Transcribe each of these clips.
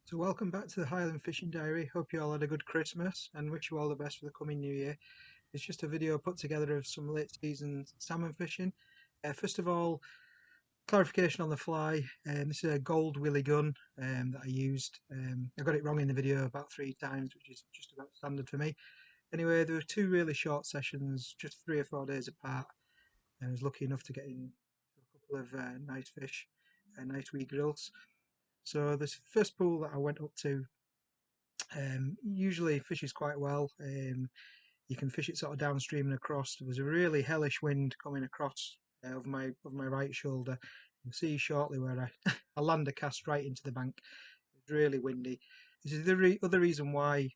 So welcome back to the Highland Fishing Diary. Hope you all had a good Christmas and wish you all the best for the coming new year. It's just a video put together of some late season salmon fishing. First of all, clarification on the fly. This is a gold willy gun that I used. I got it wrong in the video about 3 times, which is just about standard for me. Anyway, there were 2 really short sessions, just 3 or 4 days apart. I was lucky enough to get in a couple of nice fish, nice wee grills. So this first pool that I went up to usually fishes quite well. You can fish it sort of downstream and across. There was a really hellish wind coming across over my right shoulder. You'll see shortly where I land a cast right into the bank. It's really windy. This is the other reason why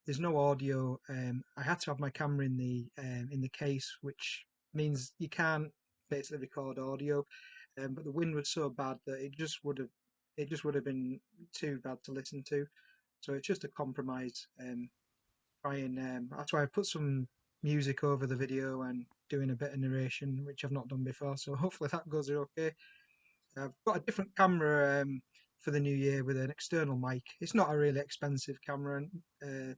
there's no audio. I had to have my camera in the case, which means you can't basically record audio. But the wind was so bad that it just would have been too bad to listen to. So it's just a compromise. That's why I put some music over the video and doing a bit of narration, which I've not done before. So hopefully that goes okay. I've got a different camera for the new year with an external mic. It's not a really expensive camera. Uh,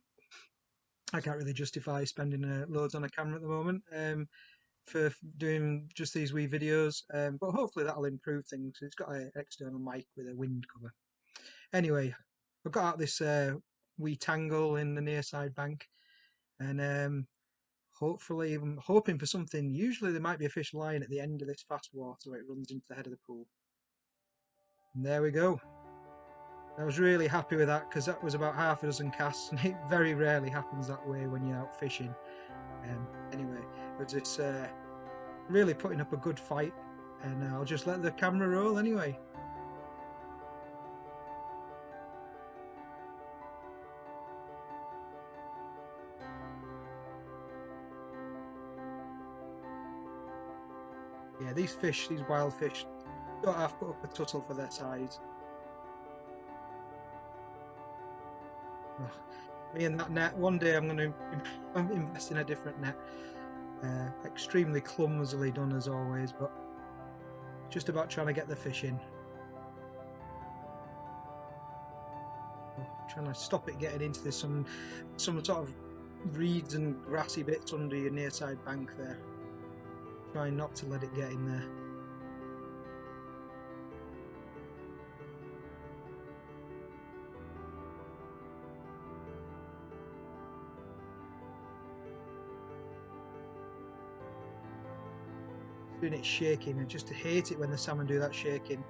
I can't really justify spending loads on a camera at the moment for doing just these wee videos. But hopefully that'll improve things. It's got an external mic with a wind cover. Anyway, I've got out this wee tangle in the near side bank, and hopefully I'm hoping for something. Usually there might be a fish lying at the end of this fast water where it runs into the head of the pool. And there we go. I was really happy with that because that was about half a dozen casts, and it very rarely happens that way when you're out fishing. Anyway, but it's really putting up a good fight, and I'll just let the camera roll anyway. Yeah, these wild fish, don't have to put up a tuttle for their size. Oh, me and that net. One day I'm going to invest in a different net. Extremely clumsily done as always, but just about trying to get the fish in. Oh, trying to stop it getting into this some sort of reeds and grassy bits under your near side bank there. Trying not to let it get in there. Doing it shaking, I just hate it when the salmon do that shaking.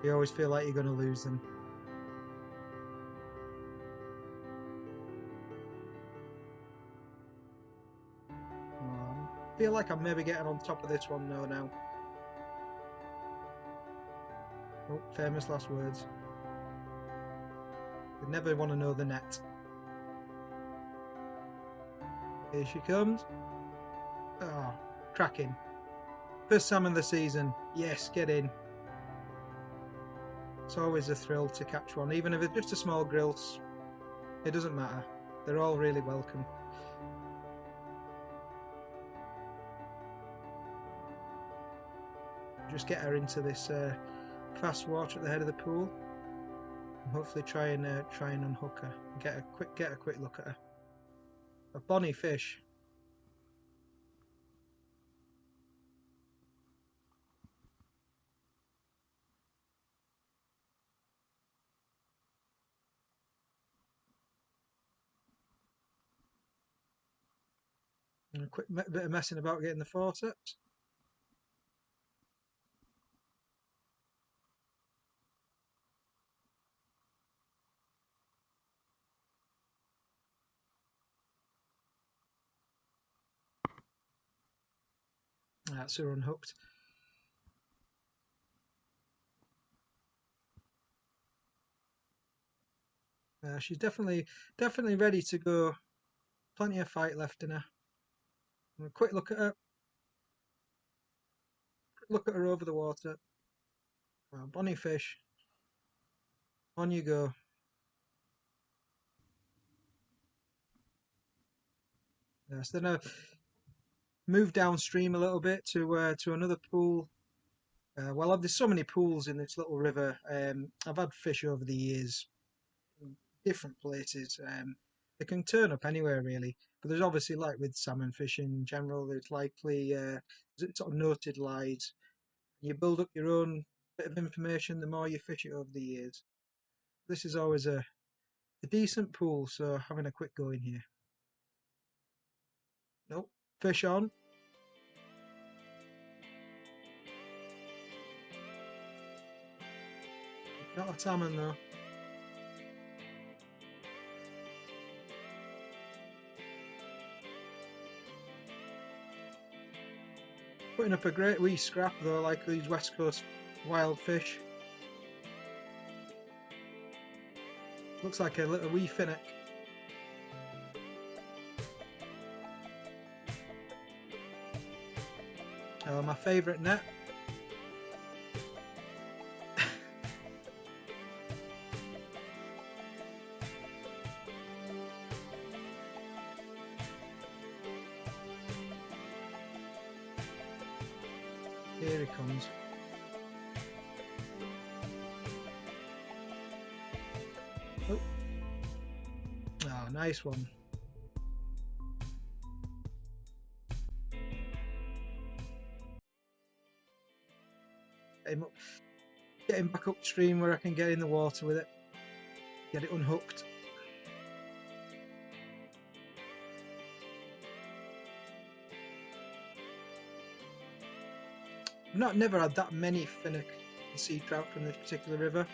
You always feel like you're going to lose them. I feel like I'm maybe getting on top of this one though now. Oh, famous last words. You never want to know the net. Here she comes. Oh, cracking. First salmon of the season. Yes, get in. It's always a thrill to catch one, even if it's just a small grilse. It doesn't matter. They're all really welcome. Just get her into this fast water at the head of the pool, and hopefully try and unhook her. Get a quick look at her. A bonny fish. And a quick bit of messing about getting the forceps. That's her unhooked. She's definitely ready to go. Plenty of fight left in her. And a quick look at her. Look at her over the water. Well, bonny fish. On you go. So then I move downstream a little bit to another pool. Well, there's so many pools in this little river. I've had fish over the years different places. They can turn up anywhere really, but there's obviously, like with salmon fishing in general, there's likely sort of noted lies. You build up your own bit of information the more you fish it over the years. This is always a decent pool, so having a quick go in here. Nope, fish on. Not a salmon though. Putting up a great wee scrap though, like these West Coast wild fish. Looks like a little wee finnock. Oh, my favourite net. Here he comes. Oh, oh, nice one. Get him back upstream where I can get in the water with it. Get it unhooked. I've never had that many finnock and sea trout from this particular river.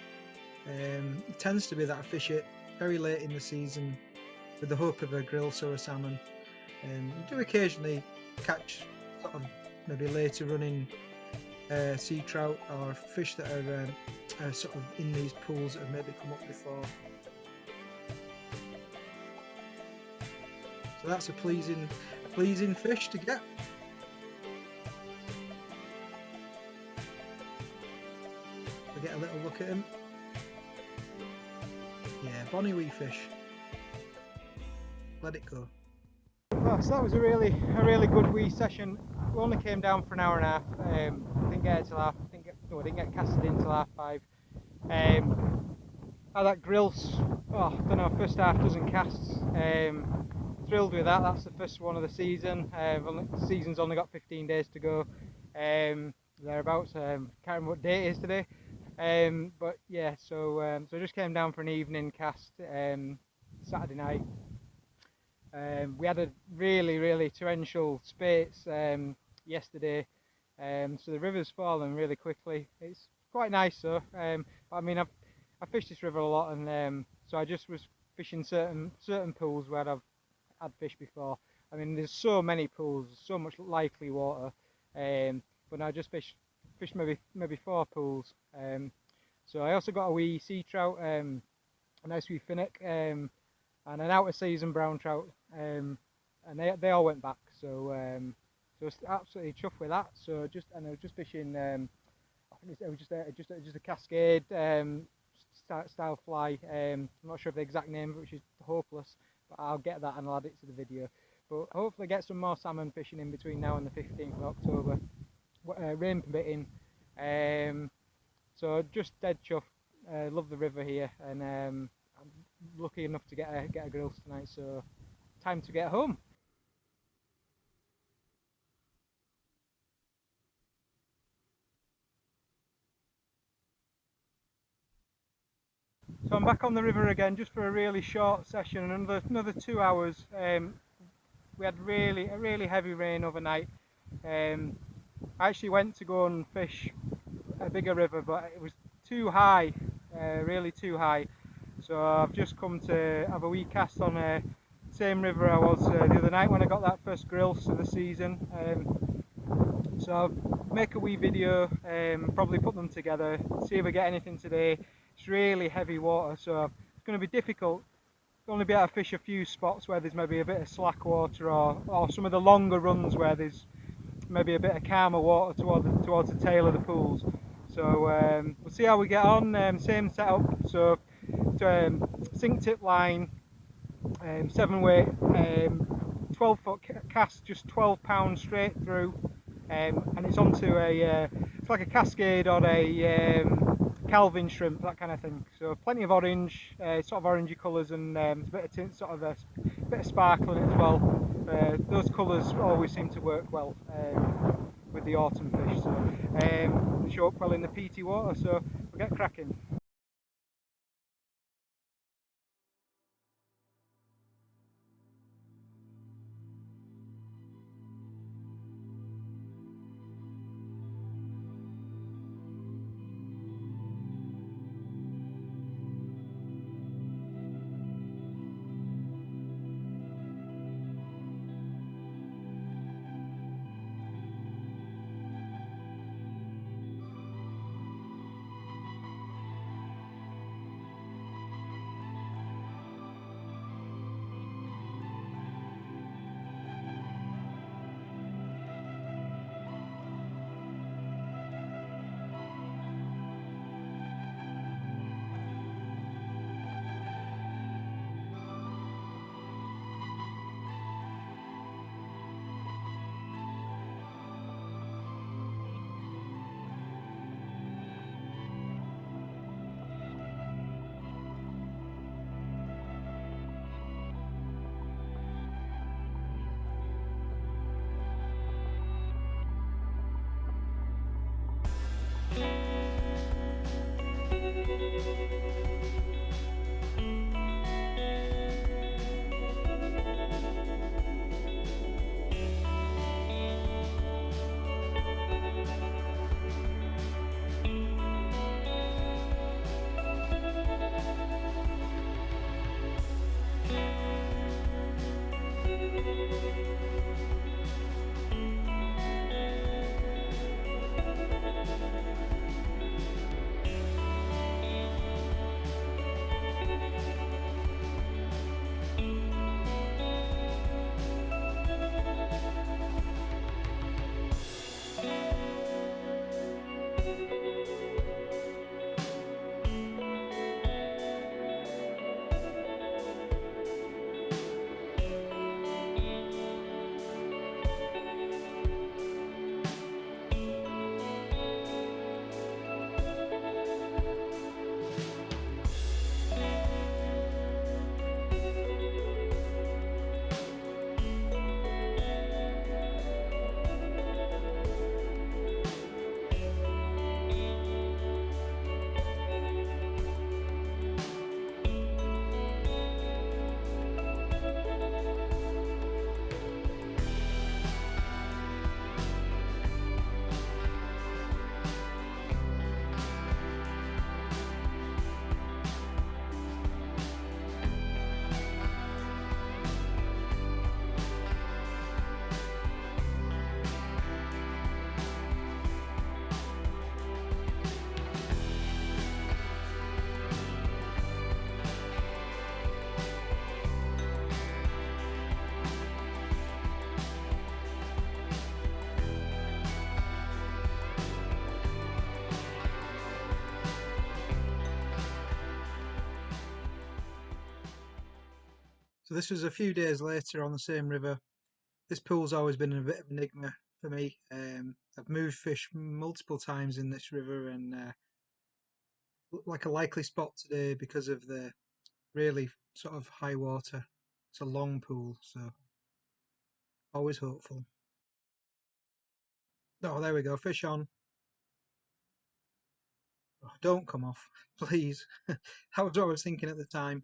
It tends to be that I fish it very late in the season with the hope of a grilse or a salmon. You do occasionally catch sort of maybe later running sea trout or fish that are sort of in these pools that have maybe come up before. So that's a pleasing fish to get. We'll get a little look at him. Yeah, bonny wee fish. Let it go. Oh, so that was a really good wee session. We only came down for an hour and a half. Didn't get it till half. Didn't get casted in till 5:30. Had that Grilse. Oh, I don't know. First half dozen casts. Thrilled with that. That's the first one of the season. The season's only got 15 days to go. Thereabouts. Can't remember what day it is today. But yeah, so I just came down for an evening cast Saturday night. We had a really torrential spates yesterday, so the river's fallen really quickly. It's quite nice though. I mean, I fished this river a lot, and so I just was fishing certain pools where I've had fish before. I mean, there's so many pools, so much likely water, but I just fished maybe 4 pools. So I also got a wee sea trout, a nice wee finnock, and an out of season brown trout, and they all went back. So so I was absolutely chuffed with that. So I was just fishing. I think it was just a cascade style fly. I'm not sure of the exact name, which is hopeless, but I'll get that and I'll add it to the video. But hopefully get some more salmon fishing in between now and the 15th of October, rain permitting. So just dead chuffed. Love the river here, and I'm lucky enough to get a Grilse tonight. So time to get home. So I'm back on the river again, just for a really short session, another 2 hours. We had a really heavy rain overnight. I actually went to go and fish a bigger river, but it was too high, really too high. So I've just come to have a wee cast on the same river I was the other night when I got that first Grilse of the season. So I'll make a wee video, probably put them together, see if I get anything today. It's really heavy water, so it's going to be difficult. Only be able to fish a few spots where there's maybe a bit of slack water, or some of the longer runs where there's maybe a bit of calmer water towards the tail of the pools. So we'll see how we get on. Same setup, so sink tip line, 7 weight, 12 foot cast, just 12 pounds straight through, and it's onto it's like a cascade or a Calvin shrimp, that kind of thing. So plenty of orange, sort of orangey colours, and a bit of tint, sort of a bit of sparkle in it as well. Those colours always seem to work well with the autumn fish. So they show up well in the peaty water. So we'll get cracking. So this was a few days later on the same river. This pool's always been a bit of an enigma for me. I've moved fish multiple times in this river, and looked like a likely spot today because of the really sort of high water. It's a long pool, so always hopeful. Oh, there we go. Fish on. Oh, don't come off, please. That was what I was thinking at the time.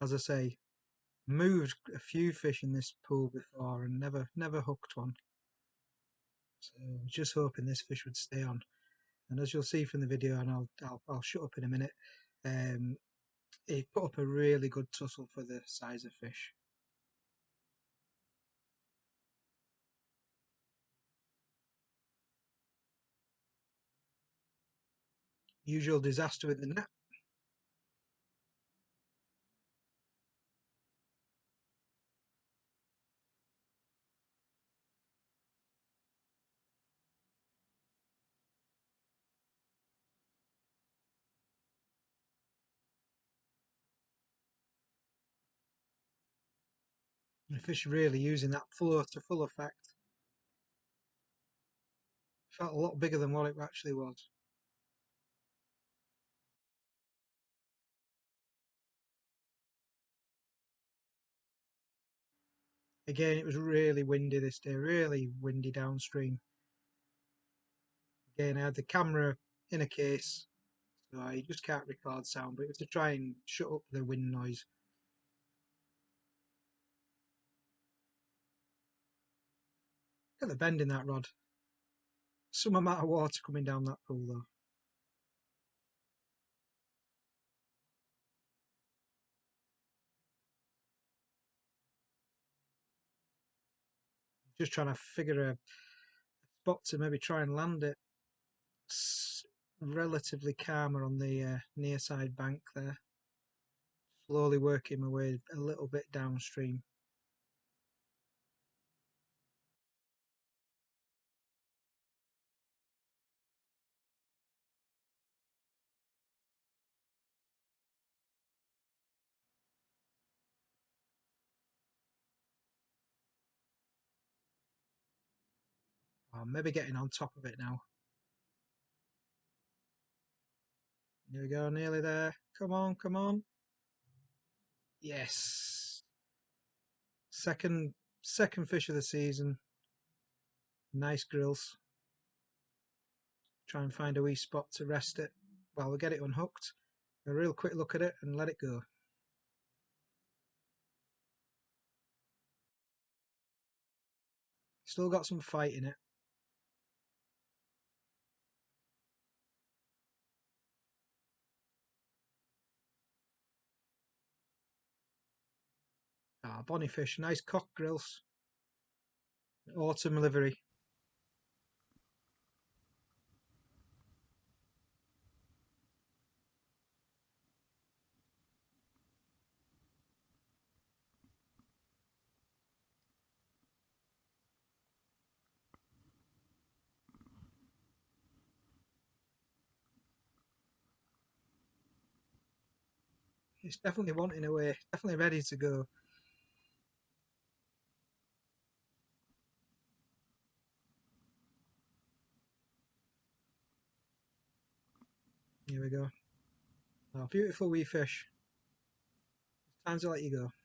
As I say, moved a few fish in this pool before and never hooked one. So just hoping this fish would stay on. And as you'll see from the video, and I'll shut up in a minute, um, he put up a really good tussle for the size of fish. Usual disaster with the net. The fish really using that flow to full effect. Felt a lot bigger than what it actually was. Again, it was really windy this day, really windy downstream. Again, I had the camera in a case, so I just can't record sound, but it was to try and shut up the wind noise. Look at the bend in that rod. Some amount of water coming down that pool though. Just trying to figure a spot to maybe try and land it. It's relatively calmer on the near side bank there. Slowly working my way a little bit downstream. I'm maybe getting on top of it now. Here we go, nearly there. Come on, come on. Yes. Second fish of the season. Nice grilse. Try and find a wee spot to rest it while we get it unhooked. A real quick look at it and let it go. Still got some fight in it. Ah, bonny fish. Nice cock grilse. Autumn livery. It's definitely wanting away. Definitely ready to go. Here we go. Oh, beautiful wee fish. Time to let you go.